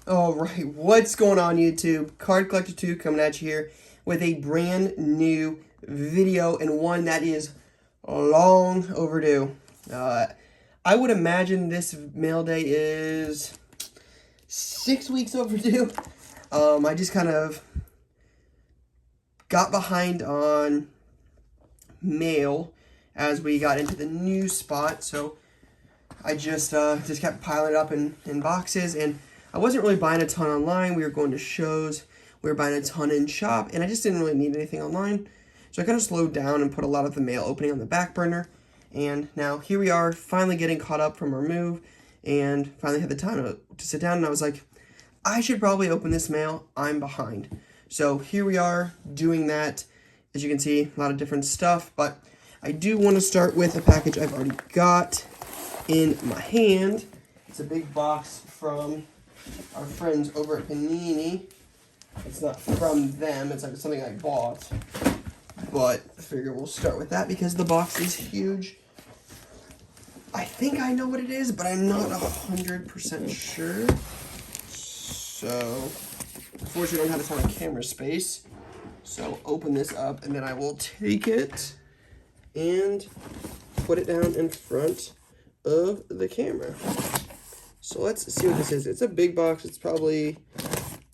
All right, what's going on YouTube? Card Collector 2 coming at you here with a brand new video, and one that is long overdue. I would imagine this mail day is 6 weeks overdue. I just kind of got behind on mail as we got into the new spot, so I just kept piling it up in boxes, and I wasn't really buying a ton online. We were going to shows, we were buying a ton in shop, and I just didn't really need anything online. So I kind of slowed down and put a lot of the mail opening on the back burner. And now here we are, finally getting caught up from our move, and finally had the time to sit down, and I was like, I should probably open this mail. I'm behind. So here we are doing that. As you can see, a lot of different stuff, but I do want to start with a package I've already got in my hand. It's a big box from our friends over at Panini. It's not from them, it's like something I bought. But I figure we'll start with that because the box is huge. I think I know what it is, but I'm not 100% sure. So, unfortunately I don't have a ton of camera space. So open this up and then I will take it and put it down in front of the camera. So let's see what this is. It's a big box. It's probably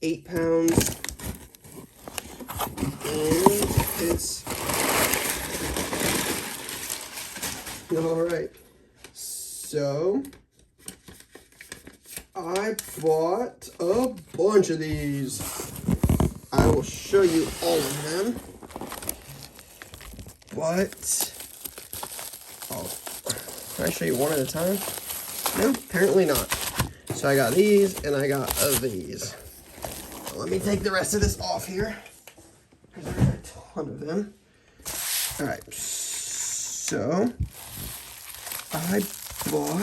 8 pounds. And it's... Alright. So, I bought a bunch of these. I will show you all of them. But... oh, can I show you one at a time? No, apparently not. So I got these, and I got these. So let me take the rest of this off here, because there's a ton of them. Alright, so I bought,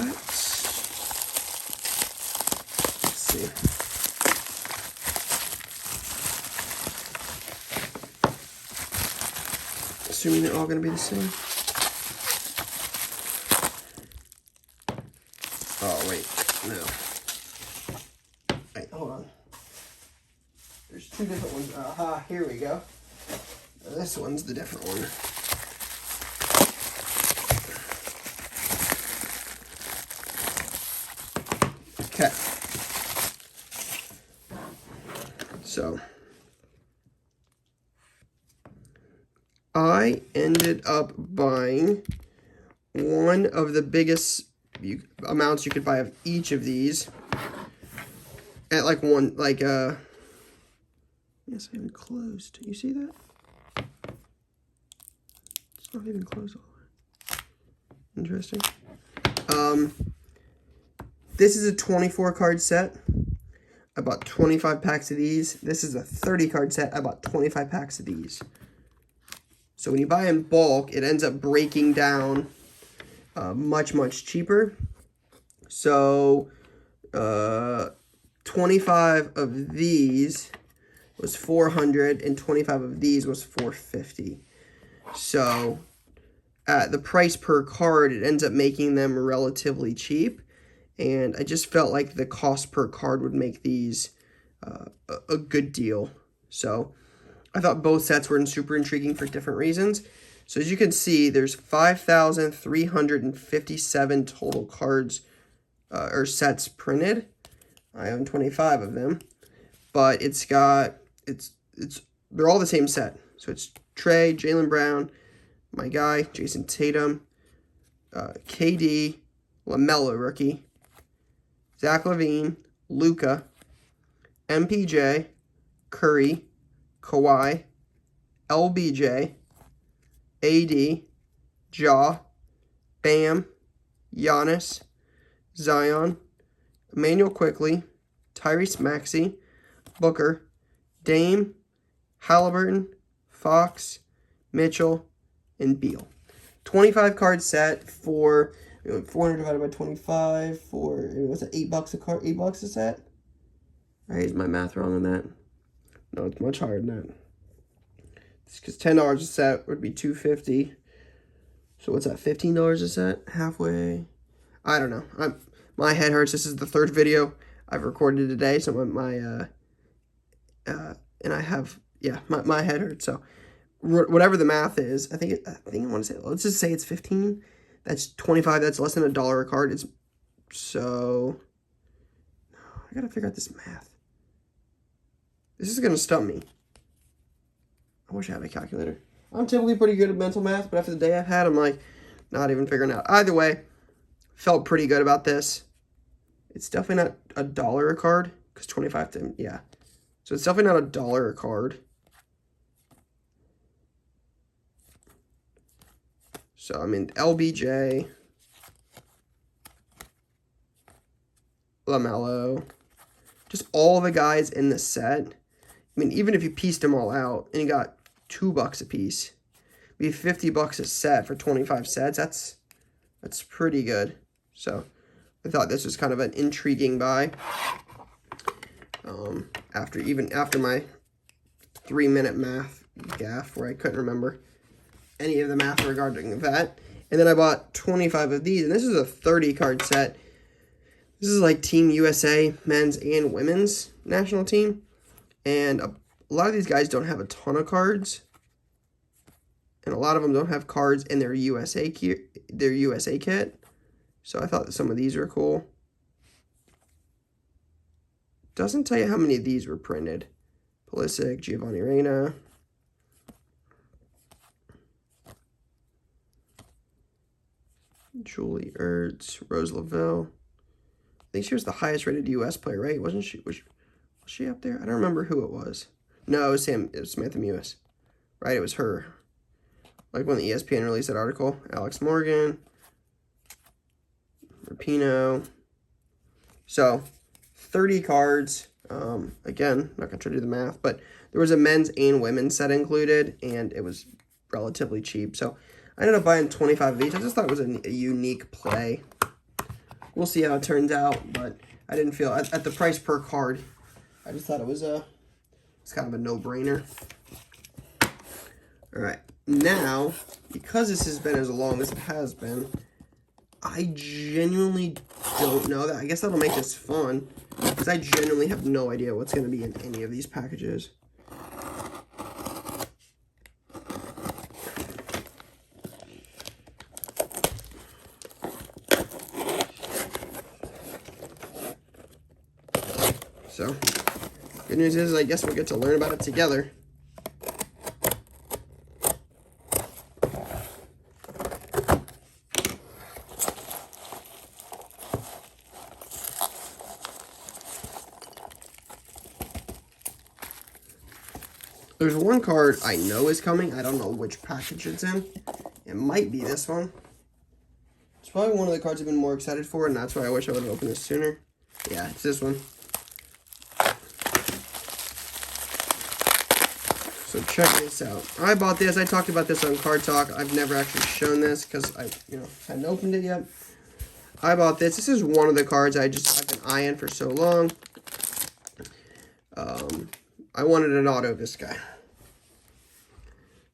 let's see. Assuming they're all going to be the same. Oh, wait, no. Wait, hold on. There's two different ones. Aha, here we go. Now, this one's the different one. Okay. So, I ended up buying one of the biggest amounts you could buy of each of these at like one, like yes, I haven't closed. You see that? It's not even closed all the way. Interesting. This is a 24 card set. I bought 25 packs of these. This is a 30 card set. I bought 25 packs of these. So when you buy in bulk, it ends up breaking down much cheaper. So 25 of these was $400 and 25 of these was $450. So at the price per card, it ends up making them relatively cheap, and I just felt like the cost per card would make these a good deal. So I thought both sets were super intriguing for different reasons. So as you can see, there's 5,357 total cards or sets printed. I own 25 of them, but it's got, they're all the same set. So it's Trey, Jaylen Brown, my guy, Jason Tatum, KD, LaMelo rookie, Zach LaVine, Luka, MPJ, Curry, Kawhi, LBJ, AD, Ja, Bam, Giannis, Zion, Emmanuel Quickly, Tyrese Maxey, Booker, Dame, Halliburton, Fox, Mitchell, and Beal. 25 card set for 400 divided by 25 for, what's it, $8 a card, $8 a set? Right, is my math wrong on that? No, it's much higher than that. Because $10 a set would be $250. So what's that, $15 a set? Halfway? I don't know. My head hurts. This is the third video I've recorded today, so and I have, yeah, my head hurts. So whatever the math is, I think I want to say, let's just say it's 15. That's 25. That's less than $1 a card. It's so I gotta figure out this math. This is gonna stump me. I wish I had a calculator. I'm typically pretty good at mental math, but after the day I've had, I'm like not even figuring out. Either way, felt pretty good about this. It's definitely not $1 a card because 25 to, yeah. So it's definitely not $1 a card. So I mean LBJ, LaMelo, just all the guys in the set. I mean, even if you pieced them all out and you got $2 a piece, it'd be $50 a set for 25 sets. That's pretty good. So I thought this was kind of an intriguing buy. After my 3-minute math gaffe where I couldn't remember any of the math regarding that. And then I bought 25 of these, and this is a 30 card set. This is like Team USA, men's and women's national team. And a lot of these guys don't have a ton of cards. And a lot of them don't have cards in their USA kit. So I thought that some of these are cool. Doesn't tell you how many of these were printed. Pulisic, Giovanni Reina. Julie Ertz, Rose Lavelle. I think she was the highest rated US player, right? Wasn't she? Was she up there? I don't remember who it was. No, it was Samantha Mewis. Right, it was her. Like when the ESPN released that article. Alex Morgan. Rapinoe. So, 30 cards. Again, not going to try to do the math, but there was a men's and women's set included, and it was relatively cheap. So, I ended up buying 25 of each. I just thought it was a unique play. We'll see how it turns out, but I didn't feel, at the price per card, I just thought it's kind of a no-brainer. All right, now, because this has been as long as it has been, I genuinely don't know that. I guess that'll make this fun, because I genuinely have no idea what's going to be in any of these packages. So, good news is I guess we'll get to learn about it together. There's one card I know is coming. I don't know which package it's in. It might be this one. It's probably one of the cards I've been more excited for, and that's why I wish I would have opened this sooner. Yeah, it's this one. So check this out. I bought this. I talked about this on Card Talk. I've never actually shown this because I, hadn't opened it yet. I bought this. This is one of the cards I've been eyeing for so long. I wanted an auto of this guy.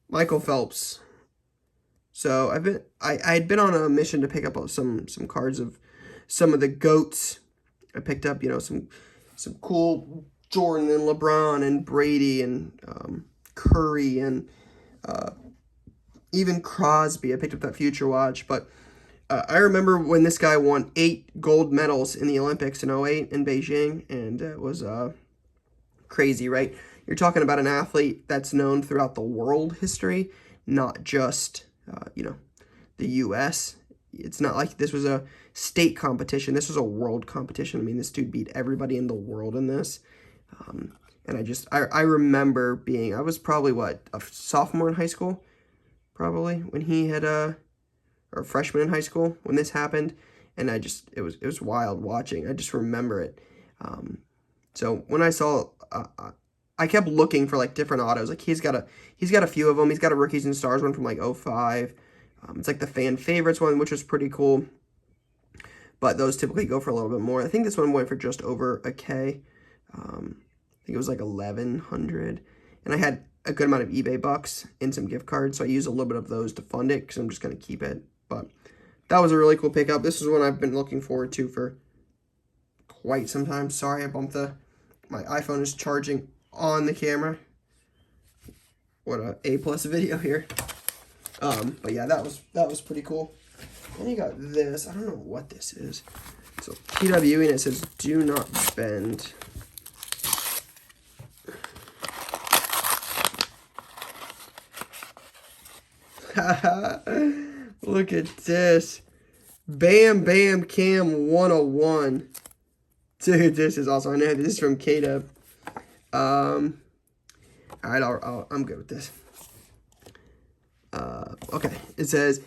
Michael Phelps. So I had been on a mission to pick up some cards of some of the GOATs. I picked up, some cool Jordan and LeBron and Brady and Curry and even Crosby. I picked up that Future Watch, but I remember when this guy won 8 gold medals in the Olympics in 2008 in Beijing, and it was crazy, right? You're talking about an athlete that's known throughout the world history, not just, the U.S. It's not like this was a state competition. This was a world competition. I mean, this dude beat everybody in the world in this. And I remember I was probably, a sophomore in high school, probably, when he had, or a freshman in high school when this happened. And it was wild watching. I just remember it. So when I saw, I kept looking for different autos. He's got a few of them. He's got a Rookies and Stars one from 2005. It's the fan favorites one, which was pretty cool. But those typically go for a little bit more. I think this one went for just over $1,000. I think it was 1,100. And I had a good amount of eBay bucks and some gift cards, so I used a little bit of those to fund it because I'm just going to keep it. But that was a really cool pickup. This is one I've been looking forward to for white sometimes. Sorry, I bumped my iPhone is charging on the camera. What a A+ video here. But yeah, that was pretty cool. Then you got this. I don't know what this is. So PW, and it says do not bend. Look at this. Bam Bam Cam 101. Dude, this is awesome. I know this is from K-Dub. Alright, I'm good with this. Okay, it says,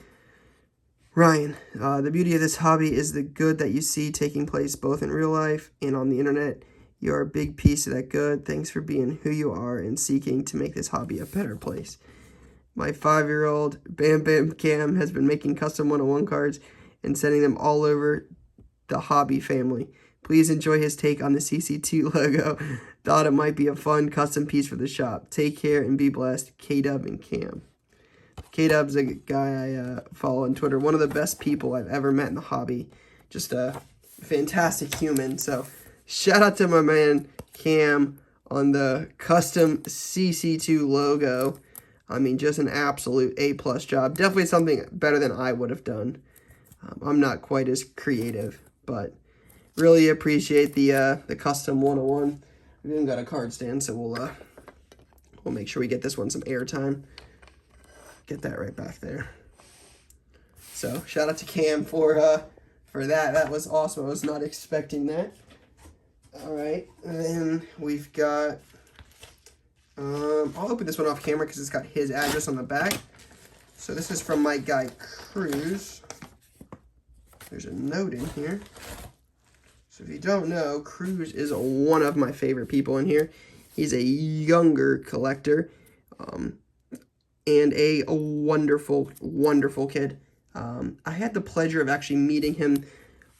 Ryan, the beauty of this hobby is the good that you see taking place both in real life and on the internet. You are a big piece of that good. Thanks for being who you are and seeking to make this hobby a better place. My 5-year-old Bam Bam Cam has been making custom 101 cards and sending them all over the hobby family. Please enjoy his take on the CC2 logo. Thought it might be a fun custom piece for the shop. Take care and be blessed. K-Dub and Cam. K-Dub's a guy I follow on Twitter. One of the best people I've ever met in the hobby. Just a fantastic human. So shout out to my man Cam on the custom CC2 logo. I mean, just an absolute A+ job. Definitely something better than I would have done. I'm not quite as creative, but really appreciate the custom 101. We even got a card stand, so we'll make sure we get this one some airtime. Get that right back there. So shout out to Cam for that. That was awesome. I was not expecting that. All right, and then we've got. I'll open this one off camera because it's got his address on the back. So this is from my guy Cruz. There's a note in here. So if you don't know, Cruz is one of my favorite people in here. He's a younger collector and a wonderful, wonderful kid. I had the pleasure of actually meeting him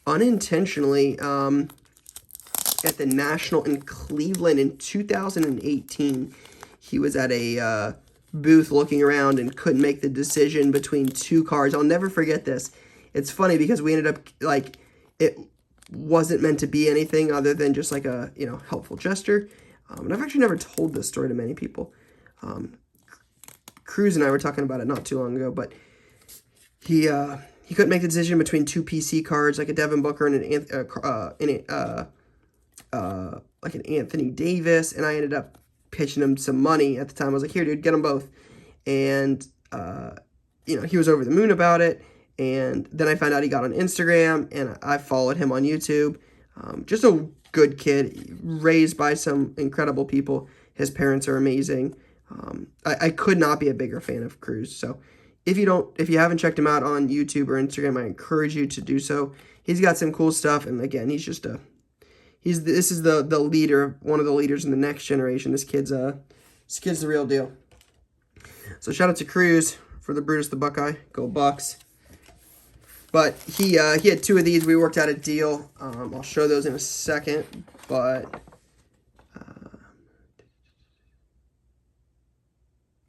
unintentionally at the National in Cleveland in 2018. He was at a booth looking around and couldn't make the decision between two cards. I'll never forget this. It's funny because we ended up, like, it wasn't meant to be anything other than just like a, helpful gesture. And I've actually never told this story to many people. Cruz and I were talking about it not too long ago, but he couldn't make the decision between two PC cards, like a Devin Booker and like an Anthony Davis, and I ended up pitching him some money at the time. I was like, here, dude, get them both. And, he was over the moon about it. And then I found out he got on Instagram, and I followed him on YouTube. Just a good kid, raised by some incredible people. His parents are amazing. I could not be a bigger fan of Cruz. So if you haven't checked him out on YouTube or Instagram, I encourage you to do so. He's got some cool stuff, and again, this is the leader, one of the leaders in the next generation. This kid's the real deal. So shout out to Cruz for the Brutus the Buckeye. Go Bucks. But he had two of these. We worked out a deal. I'll show those in a second. But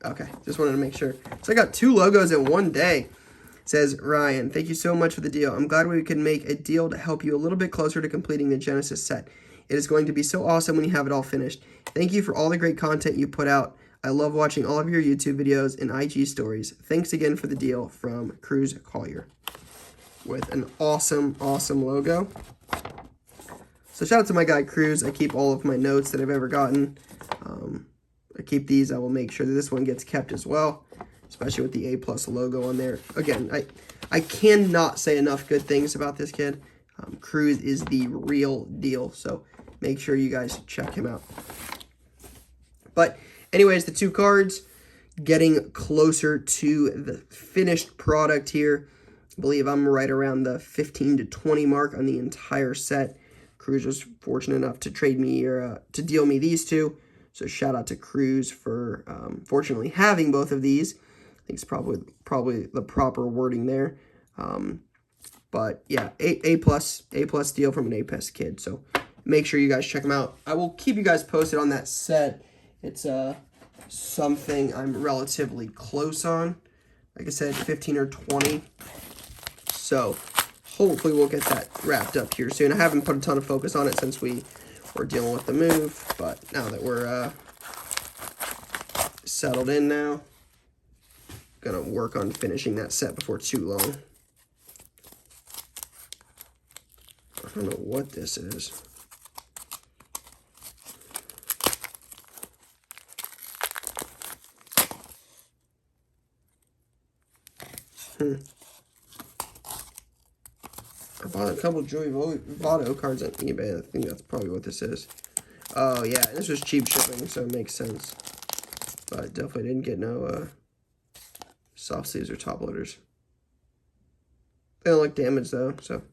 okay, just wanted to make sure. So I got two logos in one day. It says, Ryan, thank you so much for the deal. I'm glad we could make a deal to help you a little bit closer to completing the Genesis set. It is going to be so awesome when you have it all finished. Thank you for all the great content you put out. I love watching all of your YouTube videos and IG stories. Thanks again for the deal, from Cruz Collier. With an awesome, awesome logo. So shout out to my guy Cruz. I keep all of my notes that I've ever gotten. I keep these. I will make sure that this one gets kept as well, especially with the A+ logo on there. Again, I cannot say enough good things about this kid. Cruz is the real deal, so make sure you guys check him out. But anyways, the two cards, getting closer to the finished product here. I believe I'm right around the 15 to 20 mark on the entire set. Cruz was fortunate enough to trade me or to deal me these two. So shout out to Cruz for fortunately having both of these. I think it's probably the proper wording there. But yeah, A+ deal from an A+ kid. So make sure you guys check them out. I will keep you guys posted on that set. It's something I'm relatively close on. Like I said, 15 or 20. So hopefully we'll get that wrapped up here soon. I haven't put a ton of focus on it since we were dealing with the move, but now that we're settled in now, gonna work on finishing that set before too long. I don't know what this is. I bought a couple Joey Votto cards on eBay. I think that's probably what this is. Oh, yeah. This was cheap shipping, so it makes sense. But I definitely didn't get no soft sleeves or top loaders. They don't look damaged, though, so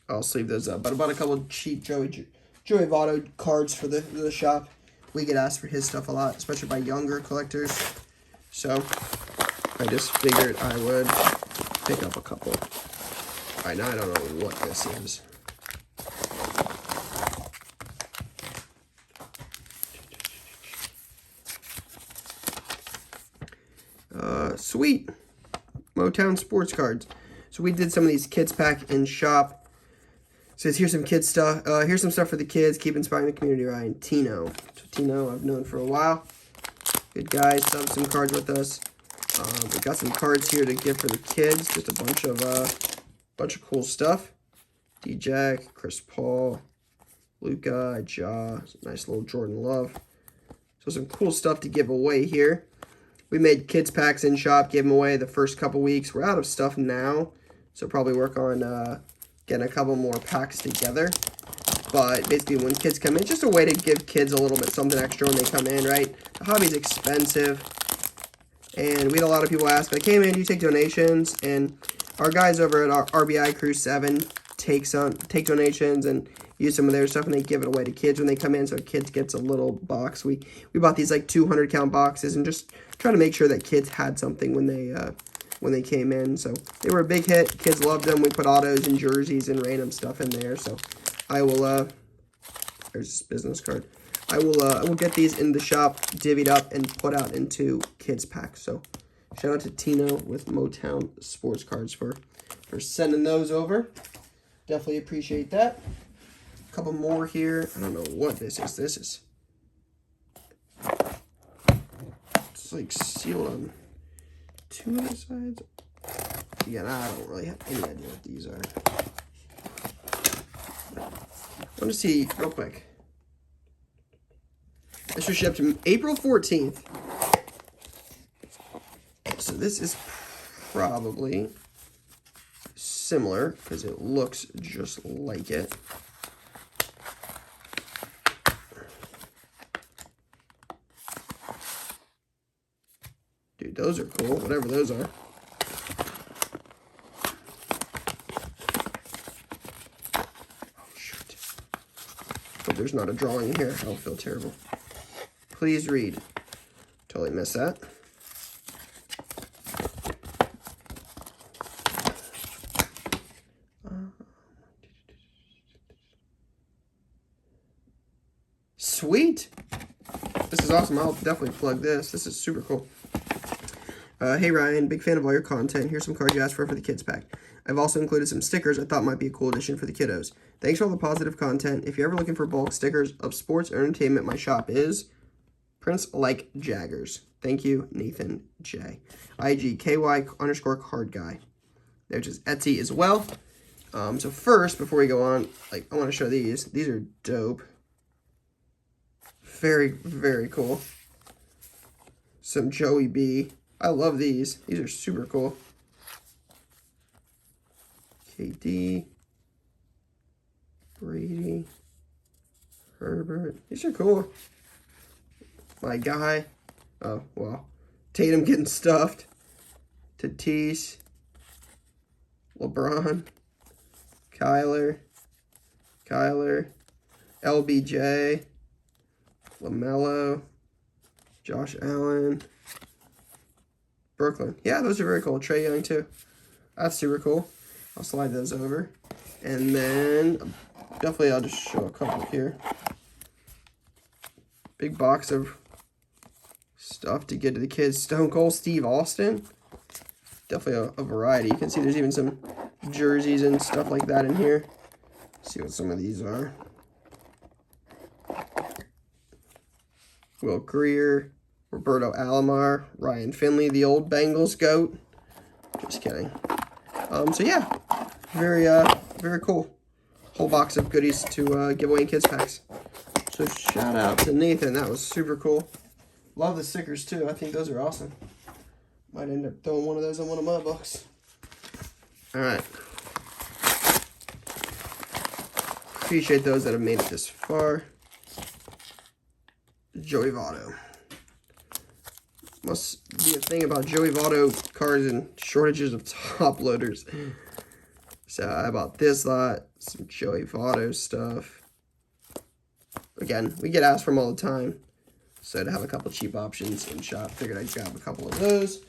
I'll sleeve those up. But I bought a couple cheap Joey Votto cards for the shop. We get asked for his stuff a lot, especially by younger collectors. So I just figured I would pick up a couple. All right, now I don't know what this is. Sweet. Motown sports cards. So we did some of these kids pack in shop. It says here's some kids stuff. Here's some stuff for the kids. Keep inspiring the community, Ryan. Tino. So Tino I've known for a while. Good guy. Subbed some cards with us. We got some cards here to give for the kids. Just a bunch of cool stuff. D-Jack, Chris Paul, Luka, Ja, nice little Jordan Love. So some cool stuff to give away here. We made kids packs in shop, gave them away the first couple weeks. We're out of stuff now, so probably work on getting a couple more packs together. But basically when kids come in, just a way to give kids a little bit something extra when they come in, right? The hobby's expensive. And we had a lot of people ask, like, hey man, do you take donations? And our guys over at our RBI Crew 7 take donations and use some of their stuff, and they give it away to kids when they come in, so kids gets a little box. We bought these like 200 count boxes and just trying to make sure that kids had something when they came in. So they were a big hit. Kids loved them. We put autos and jerseys and random stuff in there. So I will there's this business card. I will get these in the shop, divvied up, and put out into kids packs. So shout out to Tino with Motown sports cards for sending those over. Definitely appreciate that. A couple more here. I don't know what this is. This is, it's like sealed on two of the sides. Again, I don't really have any idea what these are. I want to see real quick. This was shipped April 14th. So this is probably similar because it looks just like it. Dude, those are cool, whatever those are. Oh, shoot. Hope there's not a drawing in here. I'll feel terrible. Please read. Totally missed that. Sweet. This is awesome. I'll definitely plug this. This is super cool. Hey Ryan, big fan of all your content. Here's some cards you asked for the kids pack. I've also included some stickers I thought might be a cool addition for the kiddos. Thanks for all the positive content. If you're ever looking for bulk stickers of sports or entertainment, my shop is Prince Like Jaggers. Thank you, Nathan J. IGKY_card guy. There's just Etsy as well. So first, before we go on, I want to show these. These are dope. Very, very cool. Some Joey B. I love these. These are super cool. KD. Brady. Herbert. These are cool. My guy. Oh, well. Tatum getting stuffed. Tatis. LeBron. Kyler. LBJ. LaMelo. Josh Allen. Brooklyn. Yeah, those are very cool. Trae Young, too. That's super cool. I'll slide those over. And then, definitely I'll just show a couple here. Big box of stuff to get to the kids. Stone Cold Steve Austin. Definitely a variety. You can see there's even some jerseys and stuff like that in here. Let's see what some of these are. Will Greer, Roberto Alomar, Ryan Finley, the old Bengals GOAT. Just kidding. So yeah, very cool. Whole box of goodies to give away in kids packs. So shout out to Nathan. That was super cool. Love the stickers too. I think those are awesome. Might end up throwing one of those in one of my books. All right. Appreciate those that have made it this far. Joey Votto. Must be a thing about Joey Votto cards and shortages of top loaders. So I bought this lot, some Joey Votto stuff. Again, we get asked for them all the time. So to have a couple cheap options in shop, figured I'd grab a couple of those.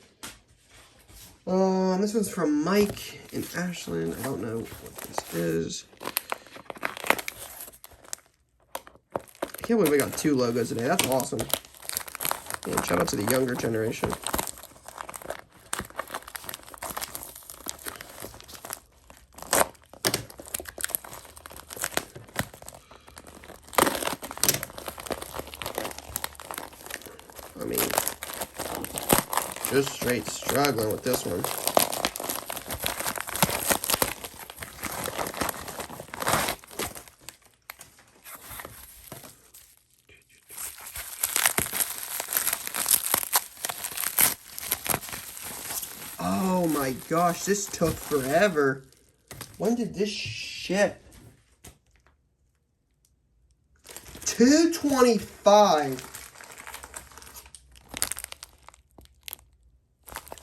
This one's from Mike in Ashland. I don't know what this is. I can't believe we got 2 logos today. That's awesome. And shout out to the younger generation. I mean, just straight struggling with this one. Oh my gosh, this took forever. When did this ship? 225.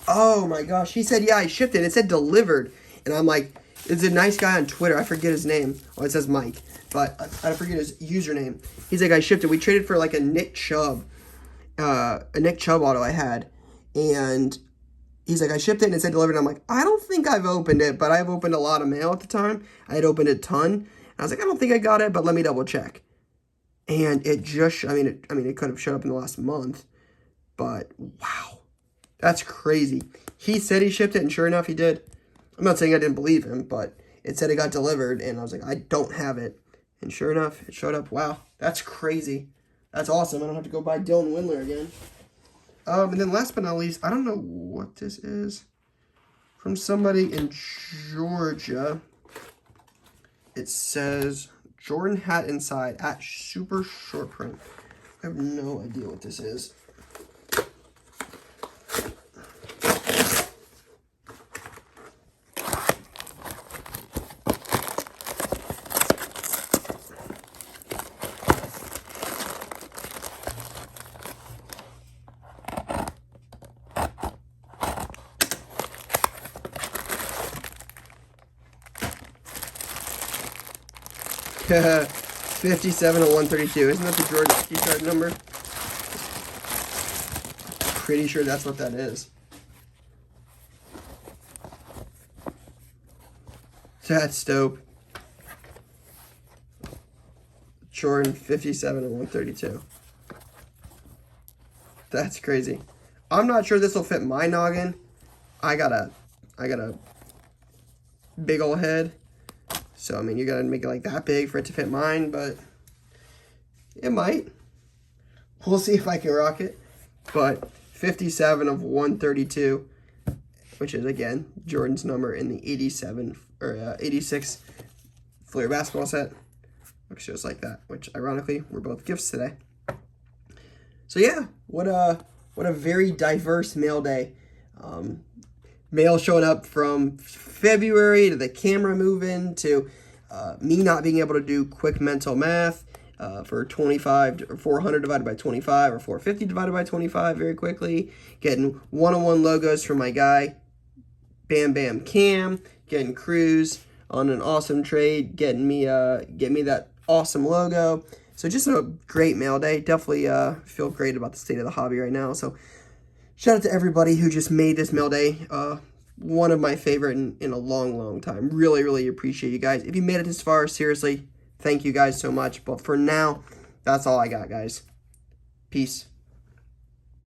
Oh my gosh, he said, yeah, I shipped it. It said delivered. And I'm like, it's a nice guy on Twitter. I forget his name. Oh, it says Mike. But I forget his username. He's like, I shipped it. We traded for like a Nick Chubb auto I had. And he's like, I shipped it and it said delivered. And I'm like, I don't think I've opened it, but I've opened a lot of mail at the time. I had opened a ton. And I was like, I don't think I got it, but let me double check. And it just, it could have showed up in the last month. But wow. That's crazy. He said he shipped it, and sure enough, he did. I'm not saying I didn't believe him, but it said it got delivered, and I was like, I don't have it. And sure enough, it showed up. Wow, that's crazy. That's awesome. I don't have to go buy Dylan Windler again. And then last but not least, I don't know what this is. From somebody in Georgia. It says, Jordan hat inside at super short print. I have no idea what this is. Yeah, 57 of 132. Isn't that the Jordan ski card number? Pretty sure that's what that is. That's dope. Jordan 57 of 132. That's crazy. I'm not sure this will fit my noggin. I got a big old head. So, you gotta make it like that big for it to fit mine, but it might. We'll see if I can rock it. But 57 of 132, which is, again, Jordan's number in the 86 Flair basketball set. Looks just like that, which, ironically, were both gifts today. So, yeah, what a very diverse mail day. Mail showing up from February to the camera moving to me not being able to do quick mental math for 400 divided by 25 or 450 divided by 25 very quickly. Getting one-on-one logos from my guy, Bam Bam Cam. Getting Cruz on an awesome trade. Getting me that awesome logo. So just a great mail day. Definitely feel great about the state of the hobby right now. So shout out to everybody who just made this mail day one of my favorite in a long, long time. Really, really appreciate you guys. If you made it this far, seriously, thank you guys so much. But for now, that's all I got, guys. Peace.